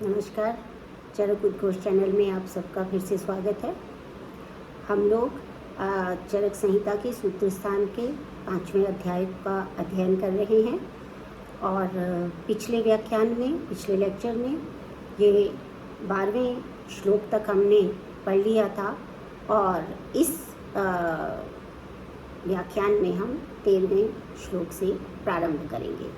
नमस्कार। चरक उद्घोष चैनल में आप सबका फिर से स्वागत है। हम लोग चरक संहिता के सूत्र स्थान के 5वें अध्याय का अध्ययन कर रहे हैं और पिछले लेक्चर में ये 12वें श्लोक तक हमने पढ़ लिया था और इस व्याख्यान में हम 13वें श्लोक से प्रारंभ करेंगे।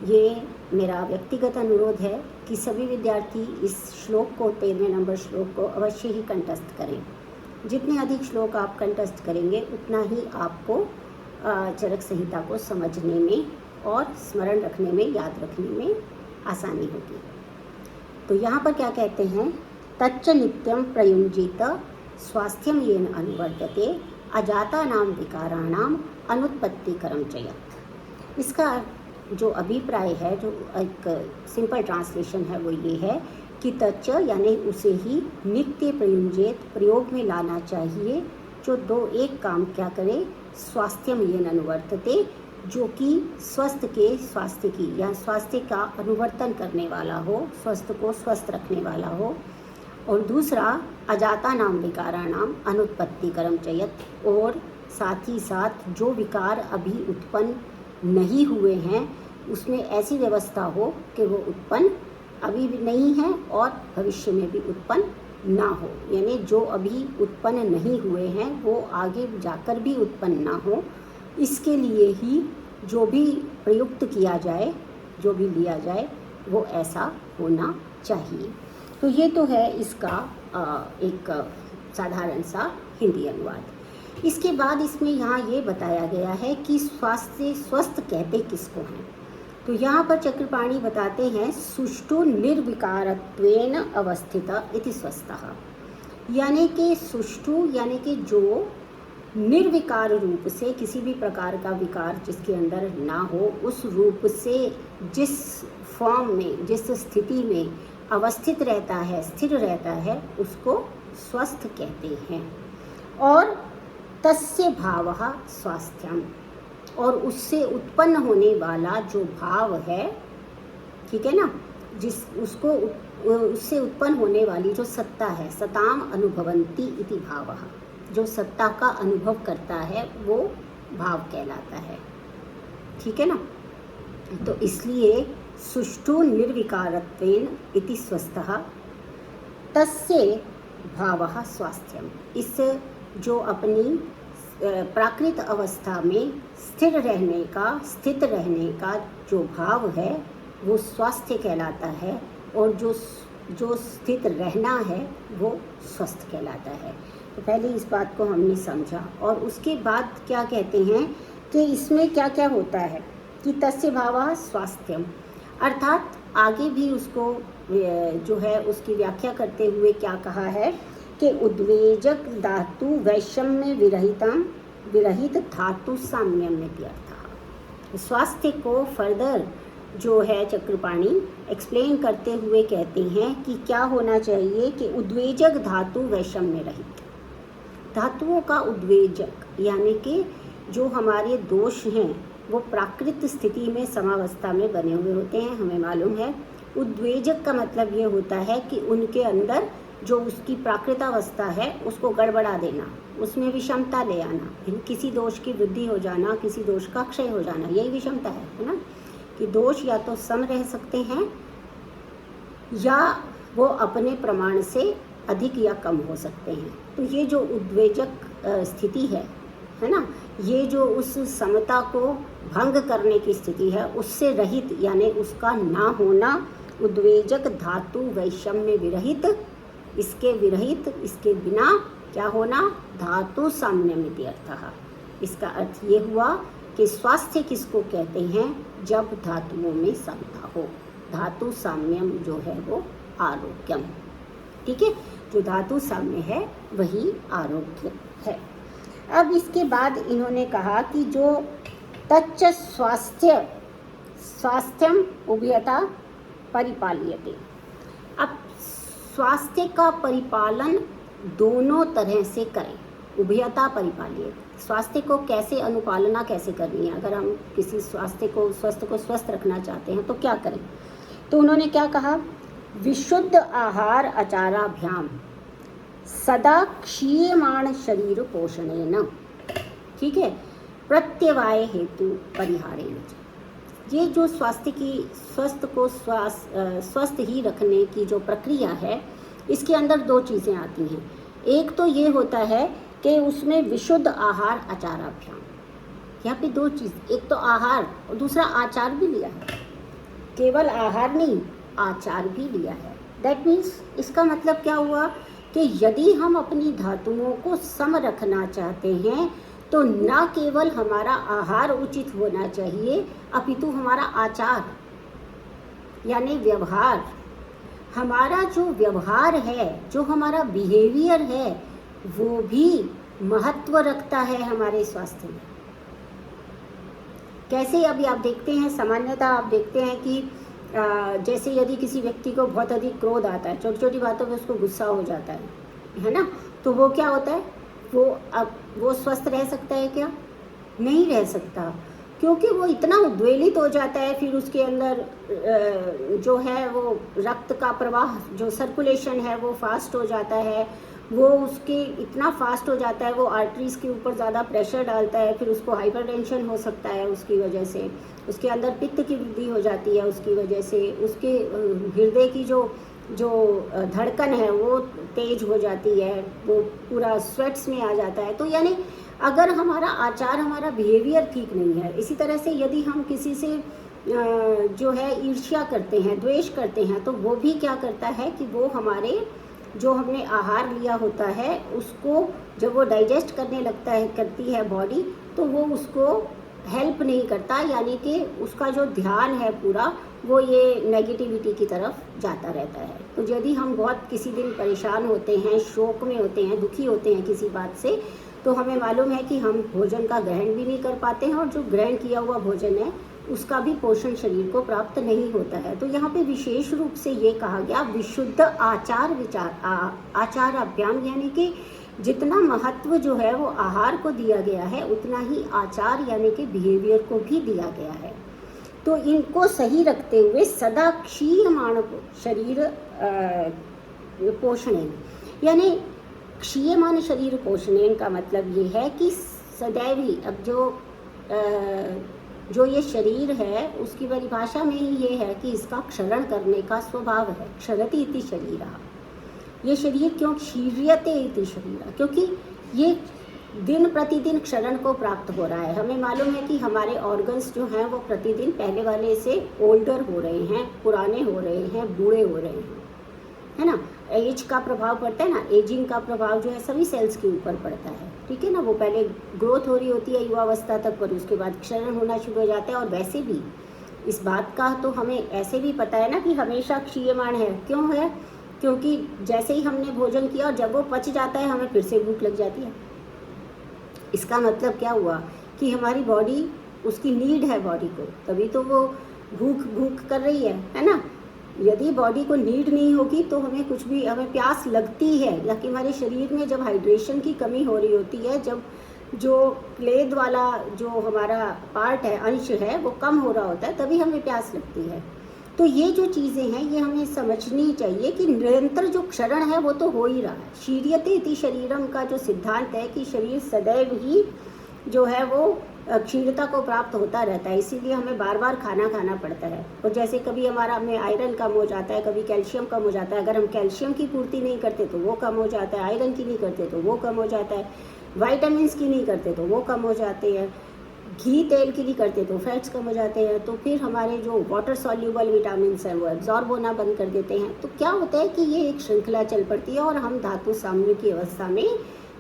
ये मेरा व्यक्तिगत अनुरोध है कि सभी विद्यार्थी इस श्लोक को 13वें नंबर श्लोक को अवश्य ही कंठस्थ करें। जितने अधिक श्लोक आप कंठस्थ करेंगे उतना ही आपको चरक संहिता को समझने में और स्मरण रखने में, याद रखने में आसानी होगी। तो यहाँ पर क्या कहते हैं, तच्च नित्यम प्रयुंजित स्वास्थ्यम येन अनुवर्तते अजाता नाम विकाराणाम अनुत्पत्तिकरम चयत्। इसका जो अभिप्राय है, जो एक सिंपल ट्रांसलेशन है, वो ये है कि तच्च यानी उसे ही नित्य प्रयुंजित प्रयोग में लाना चाहिए, जो दो एक काम क्या करे, स्वास्थ्यम येन अनुवर्तते, जो कि स्वास्थ्य की या स्वास्थ्य का अनुवर्तन करने वाला हो, स्वास्थ्य को स्वस्थ रखने वाला हो। और दूसरा अजाता नाम विकाराणाम अनुत्पत्तिकरम चयत्, और साथ ही साथ जो विकार अभी उत्पन्न नहीं हुए हैं उसमें ऐसी व्यवस्था हो कि वो उत्पन्न अभी भी नहीं है और भविष्य में भी उत्पन्न ना हो। यानी जो अभी उत्पन्न नहीं हुए हैं वो आगे जाकर भी उत्पन्न ना हो, इसके लिए ही जो भी प्रयुक्त किया जाए, जो भी लिया जाए, वो ऐसा होना चाहिए। तो ये तो है इसका एक साधारण सा हिंदी अनुवाद। इसके बाद इसमें यहाँ ये बताया गया है कि स्वस्थ कहते किसको हैं। तो यहाँ पर चक्रपाणी बताते हैं, सुष्ठु निर्विकारत्वेन अवस्थित इति स्वस्थः, यानी कि सुष्ठु यानी कि जो निर्विकार रूप से, किसी भी प्रकार का विकार जिसके अंदर ना हो, उस रूप से जिस फॉर्म में, जिस स्थिति में अवस्थित रहता है, स्थिर रहता है, उसको स्वस्थ कहते हैं। और तस्य भावः स्वास्थ्यम, और उससे उत्पन्न होने वाला जो भाव है, ठीक है ना, उससे उत्पन्न होने वाली जो सत्ता है, सताम अनुभवन्ति इति भावः, जो सत्ता का अनुभव करता है वो भाव कहलाता है, ठीक है ना। तो इसलिए सुष्ठु निर्विकारत्वेन इति स्वस्थः तस्य भावः स्वास्थ्यम, इस जो अपनी प्राकृत अवस्था में स्थित रहने का जो भाव है वो स्वास्थ्य कहलाता है, और जो स्थित रहना है वो स्वस्थ कहलाता है। तो पहले इस बात को हमने समझा और उसके बाद क्या कहते हैं कि इसमें क्या क्या होता है कि तस्य भावः स्वास्थ्यम, अर्थात आगे भी उसको जो है उसकी व्याख्या करते हुए क्या कहा है कि उद्वेजक धातु वैषम्य विरहित धातु साम्यम्यर्थ। स्वास्थ्य को फर्दर जो है चक्रपाणी एक्सप्लेन करते हुए कहते हैं कि क्या होना चाहिए कि उद्वेजक धातु वैषम्य रहित, धातुओं का उद्वेजक यानी कि जो हमारे दोष हैं वो प्राकृत स्थिति में समावस्था में बने हुए होते हैं, हमें मालूम है। उद्वेजक का मतलब ये होता है कि उनके अंदर जो उसकी प्राकृतावस्था है उसको गड़बड़ा देना, उसमें विषमता ले आना, किसी दोष की वृद्धि हो जाना, किसी दोष का क्षय हो जाना, यही विषमता है ना। कि दोष या तो सम रह सकते हैं या वो अपने प्रमाण से अधिक या कम हो सकते हैं। तो ये जो उद्वेजक स्थिति है ना, ये जो उस समता को भंग करने की स्थिति है, उससे रहित यानी उसका ना होना, उद्वेजक धातु वैषम्य विरहित, इसके विरहित, इसके बिना क्या होना, धातु साम्यमिति अर्थः। इसका अर्थ ये हुआ कि स्वास्थ्य किसको कहते हैं, जब धातुओं में समता हो। धातु साम्यम जो है वो आरोग्यम, ठीक है, जो धातु साम्य है वही आरोग्य है। अब इसके बाद इन्होंने कहा कि जो तच्च स्वास्थ्यम उभयता परिपाल्यते। अब स्वास्थ्य का परिपालन दोनों तरह से करें, उभयता परिपाल्यते। स्वास्थ्य को कैसे अनुपालना कैसे करनी है, अगर हम किसी स्वस्थ को स्वस्थ रखना चाहते हैं तो क्या करें। तो उन्होंने क्या कहा विशुद्ध आहार आचाराभ्याम सदा क्षीयमाण शरीर पोषणेन, ठीक है, प्रत्यवाय हेतु परिहारेण। ये जो स्वस्थ को स्वस्थ ही रखने की जो प्रक्रिया है, इसके अंदर दो चीज़ें आती हैं। एक तो ये होता है कि उसमें विशुद्ध आहार आचाराभ्याम, यहाँ पे दो चीज़, एक तो आहार और दूसरा आचार भी लिया है। केवल आहार नहीं, आचार भी लिया है। दैट मीन्स इसका मतलब क्या हुआ कि यदि हम अपनी धातुओं को सम रखना चाहते हैं तो न केवल हमारा आहार उचित होना चाहिए, अपितु हमारा आचार यानी व्यवहार, हमारा जो व्यवहार है, जो हमारा बिहेवियर है, वो भी महत्व रखता है हमारे स्वास्थ्य में। कैसे? अभी आप देखते हैं, सामान्यतः आप देखते हैं कि जैसे यदि किसी व्यक्ति को बहुत अधिक क्रोध आता है, छोटी छोटी बातों पे उसको गुस्सा हो जाता है ना, तो वो क्या होता है, वो स्वस्थ रह सकता है क्या? नहीं रह सकता, क्योंकि वो इतना उद्वेलित हो जाता है। फिर उसके अंदर जो है वो रक्त का प्रवाह, जो सर्कुलेशन है, वो फास्ट हो जाता है, वो उसके इतना फास्ट हो जाता है, वो आर्टरीज़ के ऊपर ज़्यादा प्रेशर डालता है, फिर उसको हाइपरटेंशन हो सकता है, उसकी वजह से उसके अंदर पित्त की वृद्धि हो जाती है, उसकी वजह से उसके हृदय की जो धड़कन है वो तेज हो जाती है, वो पूरा स्वेट्स में आ जाता है। तो यानी अगर हमारा आचार, हमारा बिहेवियर ठीक नहीं है, इसी तरह से यदि हम किसी से जो है ईर्ष्या करते हैं, द्वेष करते हैं, तो वो भी क्या करता है कि वो हमारे जो हमने आहार लिया होता है उसको जब वो डाइजेस्ट करने लगता है, करती है बॉडी, तो वो उसको हेल्प नहीं करता, यानी कि उसका जो ध्यान है पूरा वो ये नेगेटिविटी की तरफ जाता रहता है। तो यदि हम बहुत किसी दिन परेशान होते हैं, शोक में होते हैं, दुखी होते हैं किसी बात से, तो हमें मालूम है कि हम भोजन का ग्रहण भी नहीं कर पाते हैं, और जो ग्रहण किया हुआ भोजन है उसका भी पोषण शरीर को प्राप्त नहीं होता है। तो यहाँ पे विशेष रूप से ये कहा गया विशुद्ध आचार अभ्याम, यानी कि जितना महत्व जो है वो आहार को दिया गया है, उतना ही आचार यानी कि बिहेवियर को भी दिया गया है। तो इनको सही रखते हुए सदा क्षीयमाण शरीर पोषणेन, यानी क्षीयमाण शरीर पोषणेन का मतलब ये है कि सदैव ही, अब जो ये शरीर है उसकी परिभाषा में ही ये है कि इसका क्षरण करने का स्वभाव है। क्षरति इति शरीरः, ये शरीर क्यों क्षीर्यते इति शरीरः, क्योंकि ये दिन प्रतिदिन क्षरण को प्राप्त हो रहा है। हमें मालूम है कि हमारे ऑर्गन्स जो हैं वो प्रतिदिन पहले वाले से ओल्डर हो रहे हैं, पुराने हो रहे हैं, बूढ़े हो रहे हैं, है ना। एज का प्रभाव पड़ता है ना, एजिंग का प्रभाव जो है सभी सेल्स के ऊपर पड़ता है, ठीक है ना। वो पहले ग्रोथ हो रही होती है युवावस्था तक, पर उसके बाद क्षरण होना शुरू हो जाता है। और वैसे भी इस बात का तो हमें ऐसे भी पता है ना कि हमेशा क्षीयमाण है। क्यों है? क्योंकि जैसे ही हमने भोजन किया और जब वो पच जाता है, हमें फिर से भूख लग जाती है। इसका मतलब क्या हुआ कि हमारी बॉडी, उसकी नीड है बॉडी को, तभी तो वो भूख कर रही है ना। यदि बॉडी को नीड नहीं होगी तो हमें कुछ भी, हमें प्यास लगती है, या कि हमारे शरीर में जब हाइड्रेशन की कमी हो रही होती है, जब जो प्लेग वाला जो हमारा पार्ट है, अंश है, वो कम हो रहा होता है, तभी हमें प्यास लगती है। तो ये जो चीज़ें हैं ये हमें समझनी चाहिए कि निरंतर जो क्षरण है वो तो हो ही रहा है। शीर्यते इति शरीरम का जो सिद्धांत है कि शरीर सदैव ही जो है वो क्षीणता को प्राप्त होता रहता है, इसीलिए हमें बार बार खाना पड़ता है। और जैसे कभी हमारा में आयरन कम हो जाता है, कभी कैल्शियम कम हो जाता है। अगर हम कैल्शियम की पूर्ति नहीं करते तो वो कम हो जाता है, आयरन की नहीं करते तो वो कम हो जाता है, वाइटामिन्स की नहीं करते तो वो कम हो जाते हैं, घी तेल की नहीं करते तो फैट्स कम हो जाते हैं। तो फिर हमारे जो वाटर सॉल्यूबल विटामिन्स हैं वो एब्जॉर्ब होना बंद कर देते हैं। तो क्या होता है कि ये एक श्रृंखला चल पड़ती है और हम धातु साम्य की अवस्था में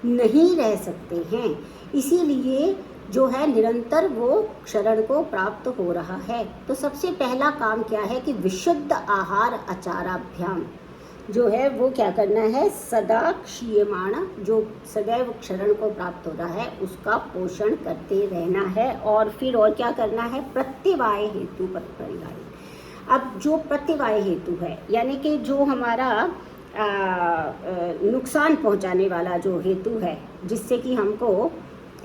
नहीं रह सकते हैं। इसीलिए जो है निरंतर वो क्षरण को प्राप्त हो रहा है। तो सबसे पहला काम क्या है कि विशुद्ध आहार आचाराभ्याम जो है वो क्या करना है, सदा क्षीयमाण, जो सदैव क्षरण को प्राप्त हो रहा है उसका पोषण करते रहना है। और फिर और क्या करना है, प्रत्यवाय हेतु पर परिहार। अब जो प्रत्यवाय हेतु है, यानी कि जो हमारा नुकसान पहुंचाने वाला जो हेतु है, जिससे कि हमको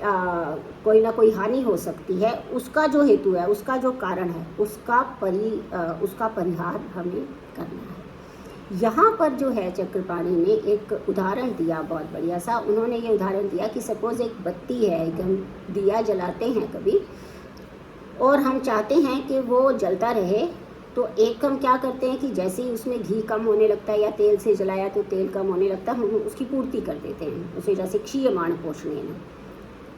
कोई ना कोई हानि हो सकती है, उसका जो हेतु है, उसका जो कारण है, उसका परिहार हमें करना है। यहाँ पर जो है चक्रपाणी ने एक उदाहरण दिया बहुत बढ़िया सा। उन्होंने ये उदाहरण दिया कि सपोज़ एक बत्ती है, एक हम दिया जलाते हैं कभी, और हम चाहते हैं कि वो जलता रहे, तो एक हम क्या करते हैं कि जैसे ही उसमें घी कम होने लगता है या तेल से जलाया तो तेल कम होने लगता है, हम उसकी पूर्ति कर देते हैं। उसे जैसे क्षीयमाण पोषणेन,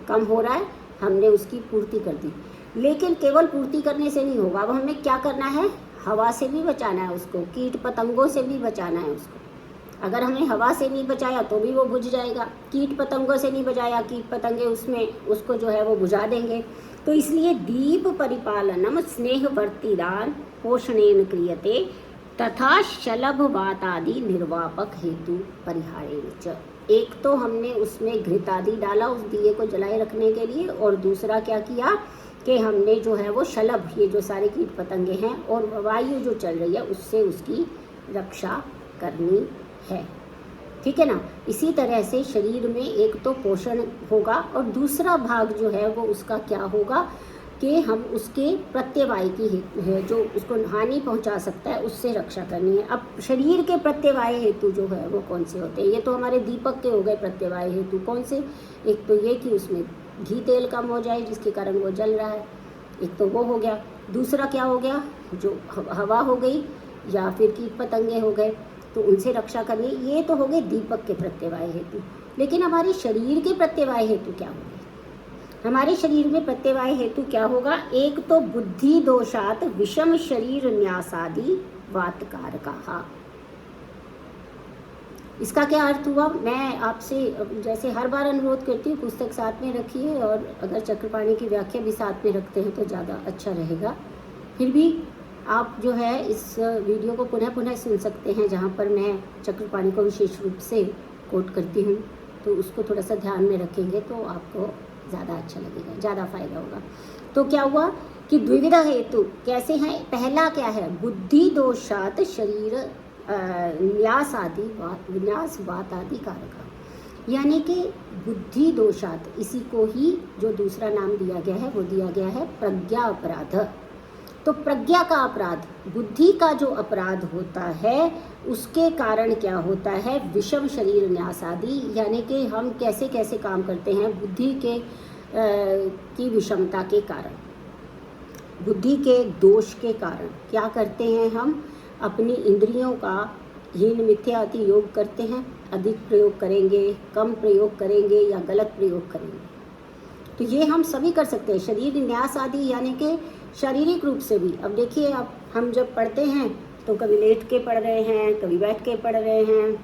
कम हो रहा है, हमने उसकी पूर्ति कर दी। लेकिन केवल पूर्ति करने से नहीं होगा, अब हमें क्या करना है, हवा से भी बचाना है उसको, कीट पतंगों से भी बचाना है उसको। अगर हमने हवा से नहीं बचाया तो भी वो बुझ जाएगा, कीट पतंगों से नहीं बचाया, कीट पतंगे उसमें उसको जो है वो बुझा देंगे। तो इसलिए दीप परिपालनम स्नेहवर्तिदान पोषणेन क्रियते तथा शलभवातादि निर्वापक हेतु परिहारेण च। एक तो हमने उसमें घृत आदि डाला उस दिए को जलाए रखने के लिए, और दूसरा क्या किया कि हमने जो है वो शलभ, ये जो सारे कीट पतंगे हैं और वायु जो चल रही है उससे उसकी रक्षा करनी है। ठीक है ना। इसी तरह से शरीर में एक तो पोषण होगा और दूसरा भाग जो है वो उसका क्या होगा कि हम उसके प्रत्यवाय की है जो उसको हानि पहुंचा सकता है उससे रक्षा करनी है। अब शरीर के प्रत्यवाय हेतु जो है वो कौन से होते हैं, ये तो हमारे दीपक के हो गए प्रत्यवाय हेतु। कौन से, एक तो ये कि उसमें घी तेल कम हो जाए जिसके कारण वो जल रहा है, एक तो वो हो गया। दूसरा क्या हो गया, जो हवा हो गई या फिर कीट पतंगे हो गए, तो उनसे रक्षा करनी। ये तो हो गए दीपक के प्रत्यवाय हेतु। लेकिन हमारे शरीर के प्रत्यवाय हेतु क्या होंगे, हमारे शरीर में प्रत्यवाय हेतु क्या होगा, एक तो बुद्धि दोषात विषम शरीर न्यासादि वातकारका। इसका क्या अर्थ हुआ, मैं आपसे जैसे हर बार अनुरोध करती हूँ पुस्तक साथ में रखिए, और अगर चक्रपाणी की व्याख्या भी साथ में रखते हैं तो ज़्यादा अच्छा रहेगा। फिर भी आप जो है इस वीडियो को पुनः पुनः सुन सकते हैं, जहाँ पर मैं चक्रपाणी को विशेष रूप से कोट करती हूँ, तो उसको थोड़ा सा ध्यान में रखेंगे तो आपको ज़्यादा अच्छा लगेगा, ज़्यादा फायदा होगा। तो क्या हुआ कि द्विविध हेतु कैसे हैं, पहला क्या है, बुद्धि दोषात शरीर न्यास वात आदि कारक, यानी कि बुद्धि दोषात, इसी को ही जो दूसरा नाम दिया गया है वो दिया गया है प्रज्ञा अपराध। तो प्रज्ञा का अपराध, बुद्धि का जो अपराध होता है उसके कारण क्या होता है, विषम शरीर न्यास आदि, यानी कि हम कैसे कैसे काम करते हैं बुद्धि के की विषमता के कारण, बुद्धि के दोष के कारण क्या करते हैं, हम अपनी इंद्रियों का हीन मिथ्या अति योग करते हैं, अधिक प्रयोग करेंगे, कम प्रयोग करेंगे या गलत प्रयोग करेंगे। तो ये हम सभी कर सकते हैं, शरीर न्यास आदि यानी कि शारीरिक रूप से भी। अब देखिए, अब हम जब पढ़ते हैं तो कभी लेट के पढ़ रहे हैं, कभी बैठ के पढ़ रहे हैं,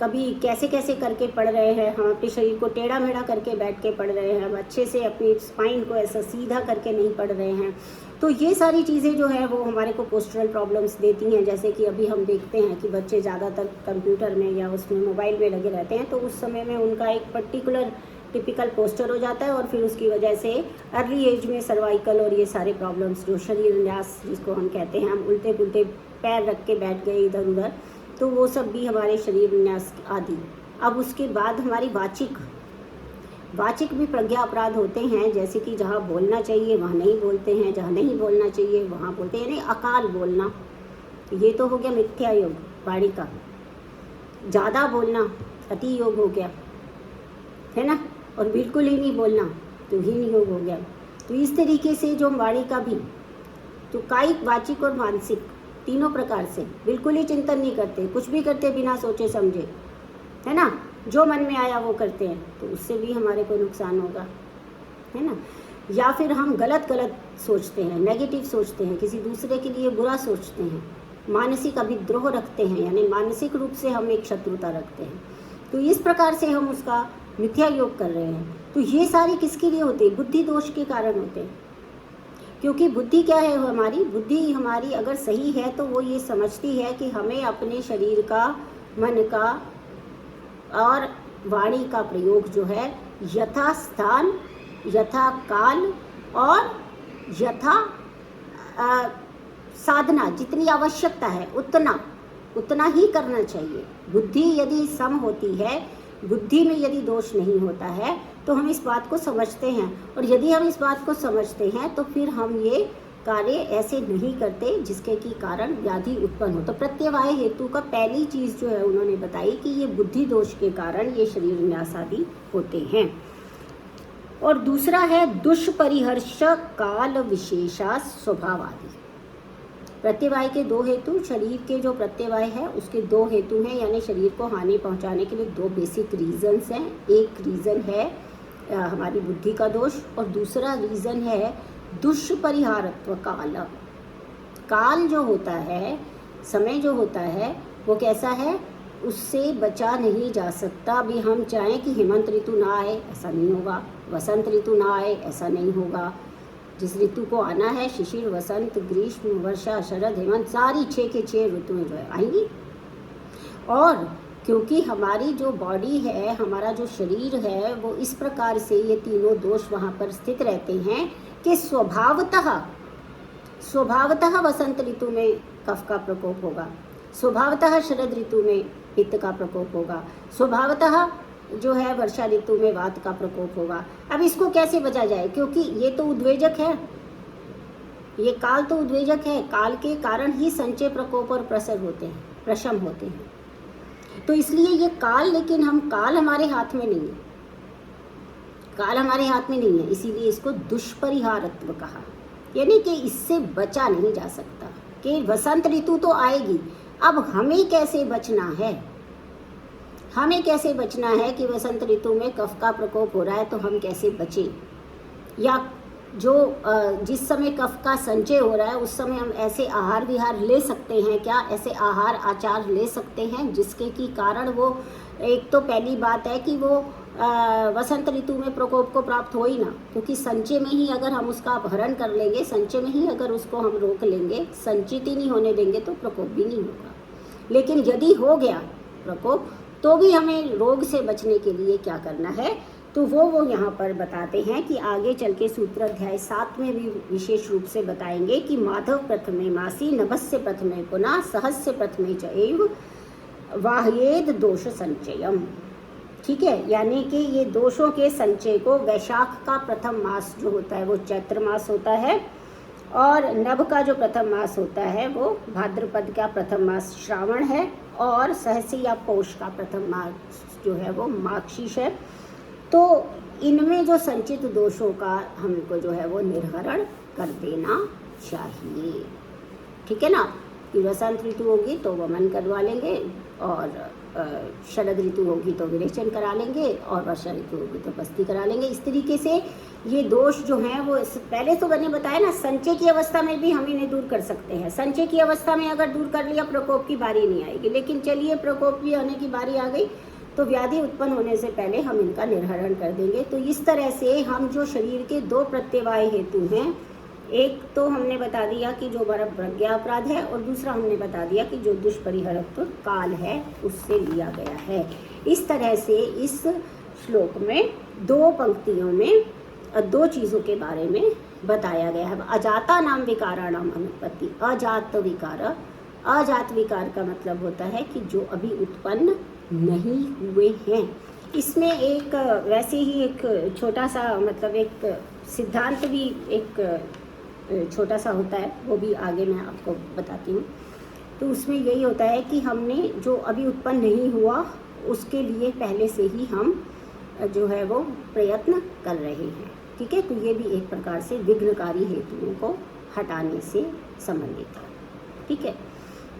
कभी कैसे कैसे करके पढ़ रहे हैं, हम अपने शरीर को टेढ़ा मेढ़ा करके बैठ के पढ़ रहे हैं, हम अच्छे से अपनी स्पाइन को ऐसा सीधा करके नहीं पढ़ रहे हैं। तो ये सारी चीज़ें जो है वो हमारे को पोस्चरल प्रॉब्लम्स देती हैं। जैसे कि अभी हम देखते हैं कि बच्चे ज़्यादातर कंप्यूटर में या उसमें मोबाइल में लगे रहते हैं, तो उस समय में उनका एक पर्टिकुलर टिपिकल पोस्चर हो जाता है और फिर उसकी वजह से अर्ली एज में सर्वाइकल और ये सारे प्रॉब्लम्स, जो शरीर न्यास जिसको हम कहते हैं, हम उल्टे पुल्टे पैर रख के बैठ गए इधर उधर, तो वो सब भी हमारे शरीर न्यास आदि। अब उसके बाद हमारी वाचिक भी प्रज्ञा अपराध होते हैं, जैसे कि जहाँ बोलना चाहिए वहाँ नहीं बोलते हैं, जहाँ नहीं बोलना चाहिए वहाँ बोलते हैं, यानी अकाल बोलना। ये तो हो गया मिथ्या योग वाणी का। ज़्यादा बोलना अति योग हो गया, है ना, और बिल्कुल ही नहीं बोलना तो हीन योग हो गया। तो इस तरीके से जो वाणी का भी, तो कायिक, वाचिक और मानसिक तीनों प्रकार से बिल्कुल ही चिंतन नहीं करते, कुछ भी करते बिना सोचे समझे, है ना, जो मन में आया वो करते हैं, तो उससे भी हमारे को नुकसान होगा, है ना। या फिर हम गलत सोचते हैं, नेगेटिव सोचते हैं, किसी दूसरे के लिए बुरा सोचते हैं, मानसिक अभिद्रोह रखते हैं, यानी मानसिक रूप से हम एक शत्रुता रखते हैं। तो इस प्रकार से हम उसका मिथ्या योग कर रहे हैं। तो ये सारी किसके लिए होते हैं, बुद्धि दोष के कारण होते हैं। क्योंकि बुद्धि क्या है, हमारी बुद्धि हमारी अगर सही है तो वो ये समझती है कि हमें अपने शरीर का, मन का और वाणी का प्रयोग जो है यथा स्थान, यथा काल और यथा साधना, जितनी आवश्यकता है उतना ही करना चाहिए। बुद्धि यदि सम होती है, बुद्धि में यदि दोष नहीं होता है, तो हम इस बात को समझते हैं, और यदि हम इस बात को समझते हैं तो फिर हम ये कार्य ऐसे नहीं करते जिसके की कारण व्याधि उत्पन्न हो। तो प्रत्यवाय हेतु का पहली चीज़ जो है उन्होंने बताई कि ये बुद्धि दोष के कारण ये शरीर विन्यास आदि होते हैं। और दूसरा है दुष्परिहर्ष काल विशेषा स्वभाव आदि। प्रत्यवाय के दो हेतु, शरीर के जो प्रत्यवाय है उसके दो हेतु हैं, यानी शरीर को हानि पहुंचाने के लिए दो बेसिक रीजंस हैं। एक रीज़न है हमारी बुद्धि का दोष और दूसरा रीज़न है दुष्परिहारत्व काल। काल जो होता है, समय जो होता है वो कैसा है, उससे बचा नहीं जा सकता। अभी हम चाहें कि हेमंत ऋतु ना आए, ऐसा नहीं होगा, वसंत ऋतु ना आए, ऐसा नहीं होगा। जिस ऋतु को आना है, शिशिर, वसंत, ग्रीष्म, वर्षा, शरद, हेमंत, सारी 6 के 6 ऋतुएं जो है आएंगी। और क्योंकि हमारी जो बॉडी है, हमारा जो शरीर है, वो इस प्रकार से ये तीनों दोष वहाँ पर स्थित रहते हैं कि स्वभावतः वसंत ऋतु में कफ का प्रकोप होगा, स्वभावतः शरद ऋतु में पित्त का प्रकोप होगा, स्वभावतः जो है वर्षा ऋतु में वात का प्रकोप होगा। अब इसको कैसे बचा जाए, क्योंकि ये तो उद्वेजक है, ये काल तो उद्वेजक है। काल के कारण ही संचय, प्रकोप और प्रसर होते हैं, प्रशम होते हैं। तो इसलिए ये काल, लेकिन हम काल हमारे हाथ में नहीं है, काल हमारे हाथ में नहीं है, इसीलिए इसको दुष्परिहारत्व कहा, यानी कि इससे बचा नहीं जा सकता कि वसंत ऋतु तो आएगी। अब हमें कैसे बचना है, हमें कैसे बचना है कि वसंत ऋतु में कफ का प्रकोप हो रहा है तो हम कैसे बचें, या जो जिस समय कफ का संचय हो रहा है उस समय हम ऐसे आहार विहार ले सकते हैं क्या, ऐसे आहार आचार ले सकते हैं जिसके की कारण वो, एक तो पहली बात है कि वो वसंत ऋतु में प्रकोप को प्राप्त हो ही ना, क्योंकि संचय में ही अगर हम उसका अपहरण कर लेंगे, संचय में ही अगर उसको हम रोक लेंगे, संचित ही नहीं होने देंगे तो प्रकोप भी नहीं होगा। लेकिन यदि हो गया प्रकोप तो भी हमें रोग से बचने के लिए क्या करना है, तो वो यहाँ पर बताते हैं कि आगे चल के सूत्र अध्याय 7 में भी विशेष रूप से बताएंगे कि माधव प्रथमे मासी नभस्य प्रथमे पुनः सहस्य प्रथमे च एव वाह्येद दोष संचयम। ठीक है, यानी कि ये दोषों के संचय को वैशाख का प्रथम मास जो होता है वो चैत्र मास होता है, और नभ का जो प्रथम मास होता है वो भाद्रपद का प्रथम मास श्रावण है, और सहस्य या पौष का प्रथम मास जो है वो मार्गशीर्ष है। तो इनमें जो संचित दोषों का हमको जो है वो निर्हरण कर देना चाहिए। ठीक है ना, कि वसंत ऋतु होगी तो वमन करवा लेंगे, और शरद ऋतु होगी तो विरेचन करा लेंगे, और वर्षा ऋतु होगी तो बस्ती करा लेंगे। इस तरीके से ये दोष जो हैं वो पहले तो मैंने बताया ना, संचय की अवस्था में भी हम इन्हें दूर कर सकते हैं। संचय की अवस्था में अगर दूर कर लिया प्रकोप की बारी नहीं आएगी, लेकिन चलिए प्रकोप भी आने की बारी आ गई तो व्याधि उत्पन्न होने से पहले हम इनका निर्हरण कर देंगे। तो इस तरह से हम जो शरीर के दो प्रत्यवाय हेतु हैं, एक तो हमने बता दिया कि जो हमारा प्रज्ञा अपराध है, और दूसरा हमने बता दिया कि जो दुष्परिहरत्व काल है उससे लिया गया है। इस तरह से इस श्लोक में दो पंक्तियों में दो चीज़ों के बारे में बताया गया है। अजाता नाम विकाराणाम अनुपत्ति, अजात विकार, अजात विकार का मतलब होता है कि जो अभी उत्पन्न नहीं हुए हैं। इसमें एक वैसे ही एक छोटा सा मतलब एक सिद्धांत भी एक छोटा सा होता है, वो भी आगे मैं आपको बताती हूँ। तो उसमें यही होता है कि हमने जो अभी उत्पन्न नहीं हुआ उसके लिए पहले से ही हम जो है वो प्रयत्न कर रहे हैं। ठीक है, तो ये भी एक प्रकार से विघ्नकारी हेतुओं को हटाने से संबंधित है। ठीक है,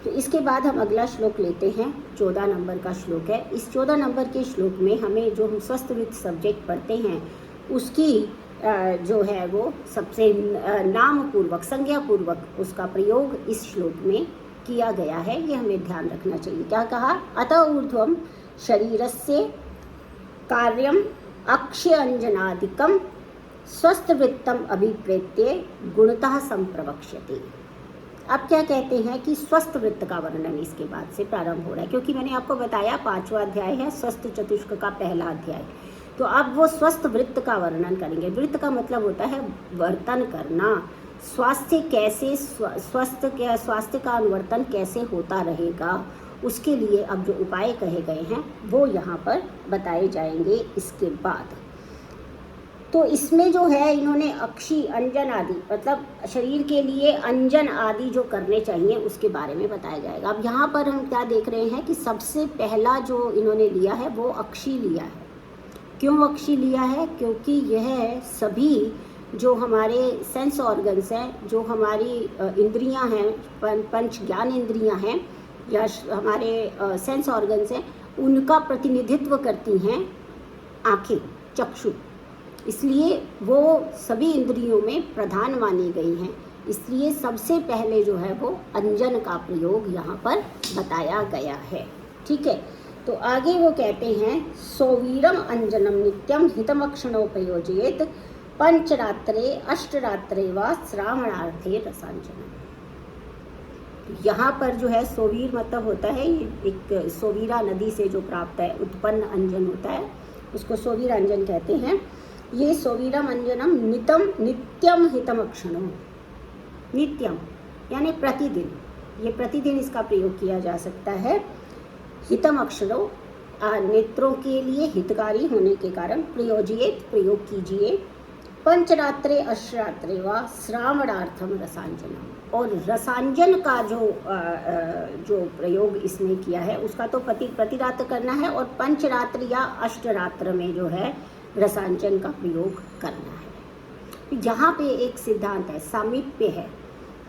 तो इसके बाद हम अगला श्लोक लेते हैं, 14 नंबर का श्लोक है। इस 14 नंबर के श्लोक में हमें जो हम स्वस्थ वित्त सब्जेक्ट पढ़ते हैं उसकी जो है वो सबसे नाम पूर्वक, संज्ञा पूर्वक उसका प्रयोग इस श्लोक में किया गया है, ये हमें ध्यान रखना चाहिए। क्या कहा, अतः ऊर्ध्वम शरीरस्य कार्यम अक्षय अंजनादिकम स्वस्थ वृत्तम अभिप्रेत्य गुणतः संप्रवक्ष्यते। अब क्या कहते हैं कि स्वस्थ वृत्त का वर्णन इसके बाद से प्रारंभ हो रहा है, क्योंकि मैंने आपको बताया 5वां अध्याय है स्वस्थ चतुष्क का पहला अध्याय। तो अब वो स्वस्थ वृत्त का वर्णन करेंगे। वृत्त का मतलब होता है वर्तन करना, स्वास्थ्य कैसे स्वास्थ्य का अनुवर्तन कैसे होता रहेगा, उसके लिए अब जो उपाय कहे गए हैं वो यहाँ पर बताए जाएंगे। इसके बाद तो इसमें जो है इन्होंने अक्षी, अंजन आदि, मतलब शरीर के लिए अंजन आदि जो करने चाहिए उसके बारे में बताया जाएगा। अब यहाँ पर हम क्या देख रहे हैं कि सबसे पहला जो इन्होंने लिया है वो अक्षी लिया है। क्यों अक्षी लिया है? क्योंकि यह सभी जो हमारे सेंस ऑर्गन्स हैं, जो हमारी इंद्रियां हैं, पंच ज्ञान इंद्रियां हैं या हमारे सेंस ऑर्गन्स हैं, उनका प्रतिनिधित्व करती हैं आँखें, चक्षु। इसलिए वो सभी इंद्रियों में प्रधान मानी गई हैं। इसलिए सबसे पहले जो है वो अंजन का प्रयोग यहाँ पर बताया गया है। ठीक है, तो आगे वो कहते हैं सोवीरम अंजनम नित्यम हितमक्षणोपयोजयेत पंचरात्रे अष्टरात्रे व श्रावणार्थे रसांजनम। यहाँ पर जो है सोवीर मतलब होता है एक सोवीरा नदी से जो प्राप्त है उत्पन्न अंजन होता है, उसको सोवीर अंजन कहते हैं। ये सोवीरम अंजनम नित्यम हितमक्षणम, नित्यम यानी प्रतिदिन, ये प्रतिदिन इसका प्रयोग किया जा सकता है। हितमक्षणों नेत्रों के लिए हितकारी होने के कारण प्रयोजित प्रयोग कीजिए। पंचरात्रे अष्टरात्रे व श्रावणार्थम रसांजनम, और रसांजन का जो प्रयोग इसमें किया है उसका तो प्रतिरात्र करना है, और पंचरात्र या अष्टरात्र में जो है रसांजन का प्रयोग करना है। यहाँ पे एक सिद्धांत है, सामीप्य है,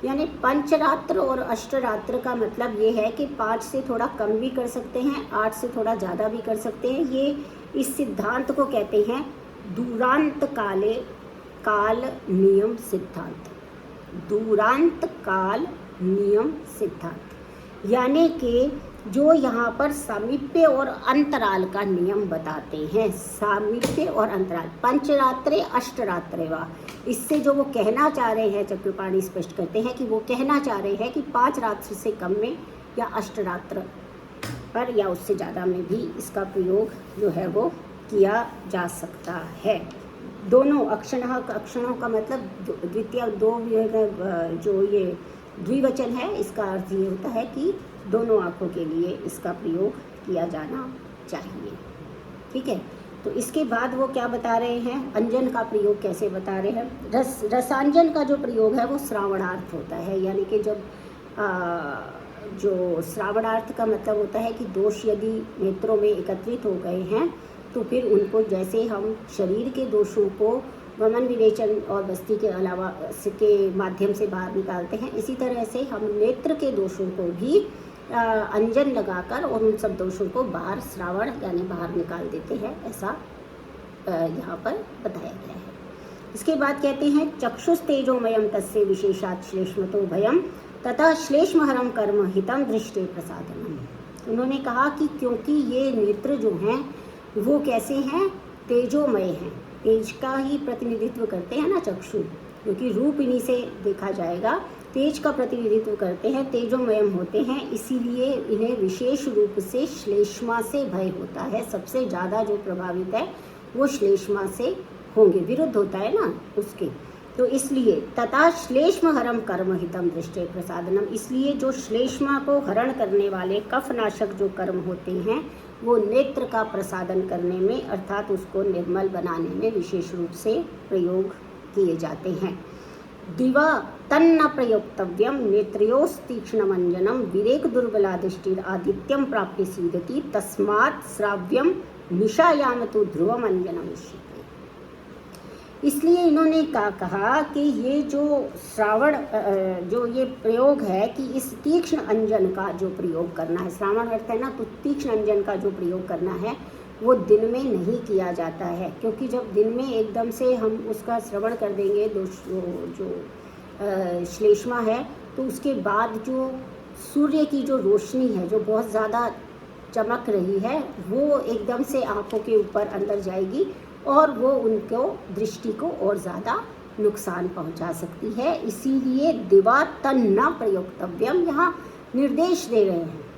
यानी पंचरात्र और अष्टरात्र का मतलब ये है कि 5 से थोड़ा कम भी कर सकते हैं, 8 से थोड़ा ज़्यादा भी कर सकते हैं। ये इस सिद्धांत को कहते हैं दूरांत काले काल नियम सिद्धांत। दूरांत काल नियम सिद्धांत यानी कि जो यहाँ पर सामीप्य और अंतराल का नियम बताते हैं। सामीप्य और अंतराल, पंचरात्रे अष्टरात्रे वा, इससे जो वो कहना चाह रहे हैं चक्रपाणी स्पष्ट करते हैं कि वो कहना चाह रहे हैं कि 5 रात्र से कम में या अष्टरात्र पर या उससे ज़्यादा में भी इसका प्रयोग जो है वो किया जा सकता है। दोनों अक्षणों का मतलब द्वितीय दो, जो ये द्विवचन है, इसका अर्थ ये होता है कि दोनों आँखों के लिए इसका प्रयोग किया जाना चाहिए। ठीक है, तो इसके बाद वो क्या बता रहे हैं, अंजन का प्रयोग कैसे बता रहे हैं। रसांजन का जो प्रयोग है वो श्रावणार्थ होता है, यानी कि जब जो श्रावणार्थ का मतलब होता है कि दोष यदि नेत्रों में एकत्रित हो गए हैं तो फिर उनको, जैसे हम शरीर के दोषों को वमन विवेचन और बस्ती के अलावा के माध्यम से बाहर निकालते हैं, इसी तरह से हम नेत्र के दोषों को भी अंजन लगाकर और उन सब दोषों को बाहर, श्रावण यानी बाहर निकाल देते हैं, ऐसा यहाँ पर बताया गया है। इसके बाद कहते हैं चक्षुस्तेजोमयम तस्य विशेषात् श्लेष्मतो भयम तथा श्लेष्महरम कर्म हितम दृष्टे प्रसादनम। उन्होंने कहा कि क्योंकि ये नेत्र जो हैं वो कैसे हैं, तेजोमय हैं, तेज का ही प्रतिनिधित्व करते हैं ना चक्षु, क्योंकि रूप इन्हीं से देखा जाएगा, तेज का प्रतिनिधित्व करते हैं, तेजोमयम होते हैं, इसीलिए इन्हें विशेष रूप से श्लेष्मा से भय होता है। सबसे ज़्यादा जो प्रभावित है वो श्लेष्मा से होंगे, विरुद्ध होता है ना उसके, तो इसलिए तथा श्लेष्म हरम कर्म हितम दृष्टे प्रसादनम, इसलिए जो श्लेष्मा को हरण करने वाले कफनाशक जो कर्म होते हैं वो नेत्र का प्रसादन करने में, अर्थात उसको निर्मल बनाने में विशेष रूप से प्रयोग किए जाते हैं। दिवा तन्न प्रयोक्तव्यम नेत्रयोस् तीक्ष्णमंजनम विरेक दुर्बला दृष्टि आदित्यम प्राप्य सीदति तस्मात् श्राव्यम निशायाम तो ध्रुवम अंजनम इष्यते। इसलिए इन्होंने कहा कि ये जो श्रावण जो ये प्रयोग है कि इस तीक्ष्ण अंजन का जो प्रयोग करना है, श्रावण अर्थ है ना, तो तीक्ष्ण अंजन का जो प्रयोग करना है वो दिन में नहीं किया जाता है, क्योंकि जब दिन में एकदम से हम उसका श्रवण कर देंगे जो श्लेष्मा है, तो उसके बाद जो सूर्य की जो रोशनी है जो बहुत ज़्यादा चमक रही है वो एकदम से आँखों के ऊपर अंदर जाएगी और वो उनको दृष्टि को और ज़्यादा नुकसान पहुंचा सकती है। इसीलिए दिवा तन न प्रयोक्तव्यम यहाँ निर्देश दे रहे हैं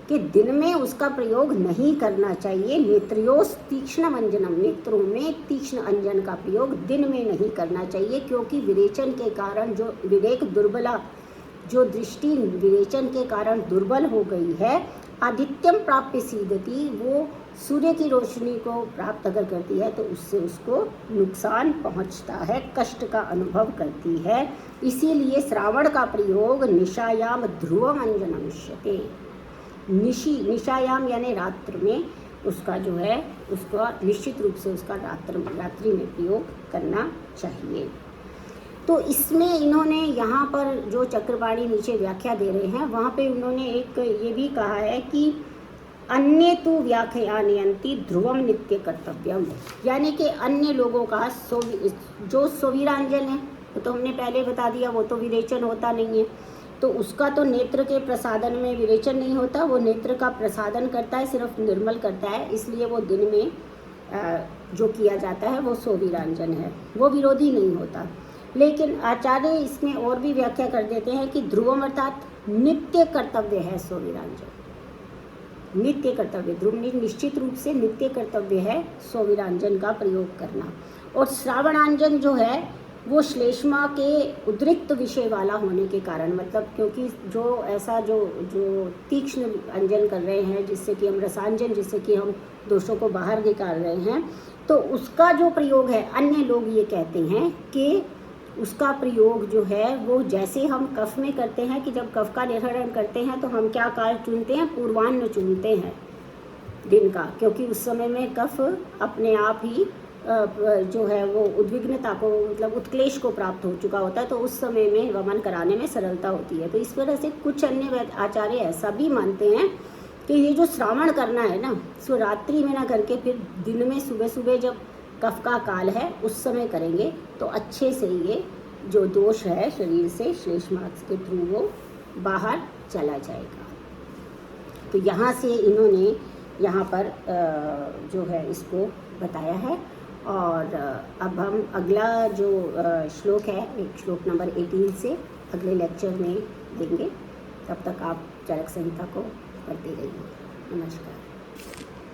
कि दिन में उसका प्रयोग नहीं करना चाहिए। नेत्रयोस् तीक्ष्ण अंजनम, नेत्रों में तीक्ष्ण अंजन का प्रयोग दिन में नहीं करना चाहिए, क्योंकि विरेचन के कारण जो विवेक दुर्बला, जो दृष्टि विवेचन के कारण दुर्बल हो गई है, आदित्यम प्राप्य सीदति, वो सूर्य की रोशनी को प्राप्त अगर करती है तो उससे उसको नुकसान पहुंचता है, कष्ट का अनुभव करती है। इसीलिए श्रावण का प्रयोग निशायाम ध्रुवम अंजनमिष्यते, निशायाम यानी रात्र में उसका जो है उसका निश्चित रूप से उसका रात्रि में प्रयोग करना चाहिए। तो इसमें इन्होंने यहाँ पर जो चक्रपाणी नीचे व्याख्या दे रहे हैं वहाँ पे उन्होंने एक ये भी कहा है कि अन्य तो व्याख्यानयंती ध्रुवम नित्य कर्तव्यम, यानी कि अन्य लोगों का जो सोवीरांजन है वो तो हमने पहले बता दिया, वो तो विरेचन होता नहीं है, तो उसका तो नेत्र के प्रसादन में विरेचन नहीं होता, वो नेत्र का प्रसादन करता है, सिर्फ निर्मल करता है, इसलिए वो दिन में जो किया जाता है वो सोवीरांजन है, वो विरोधी नहीं होता। लेकिन आचार्य इसमें और भी व्याख्या कर देते हैं कि ध्रुवम अर्थात नित्य कर्तव्य है सोवीरांजन, नित्य कर्तव्य, ध्रुव निश्चित रूप से नित्य कर्तव्य है सोवीरांजन का प्रयोग करना। और श्रावणांजन जो है वो श्लेष्मा के उद्रिक्त विषय वाला होने के कारण, मतलब क्योंकि जो ऐसा जो तीक्ष्ण अंजन कर रहे हैं जिससे कि हम रसांजन, जिससे कि हम दोषों को बाहर निकाल रहे हैं, तो उसका जो प्रयोग है अन्य लोग ये कहते हैं कि उसका प्रयोग जो है वो जैसे हम कफ में करते हैं कि जब कफ का निर्हरण करते हैं तो हम क्या काल चुनते हैं, पूर्वान्न चुनते हैं दिन का, क्योंकि उस समय में कफ अपने आप ही जो है वो उद्विग्नता को, मतलब उत्क्लेश को प्राप्त हो चुका होता है, तो उस समय में वमन कराने में सरलता होती है। तो इस वजह से कुछ अन्य आचार्य ऐसा भी मानते हैं कि ये जो श्रावण करना है ना, सो रात्रि में ना करके फिर दिन में सुबह सुबह जब कफ का काल है उस समय करेंगे तो अच्छे से ये जो दोष है शरीर से श्लेष्मार्ग के थ्रू वो बाहर चला जाएगा। तो यहाँ से इन्होंने यहाँ पर जो है इसको बताया है। और अब हम अगला जो श्लोक है, एक श्लोक नंबर 18 से अगले लेक्चर में देंगे। तब तक आप चरक संहिता को पढ़ते रहिए। नमस्कार।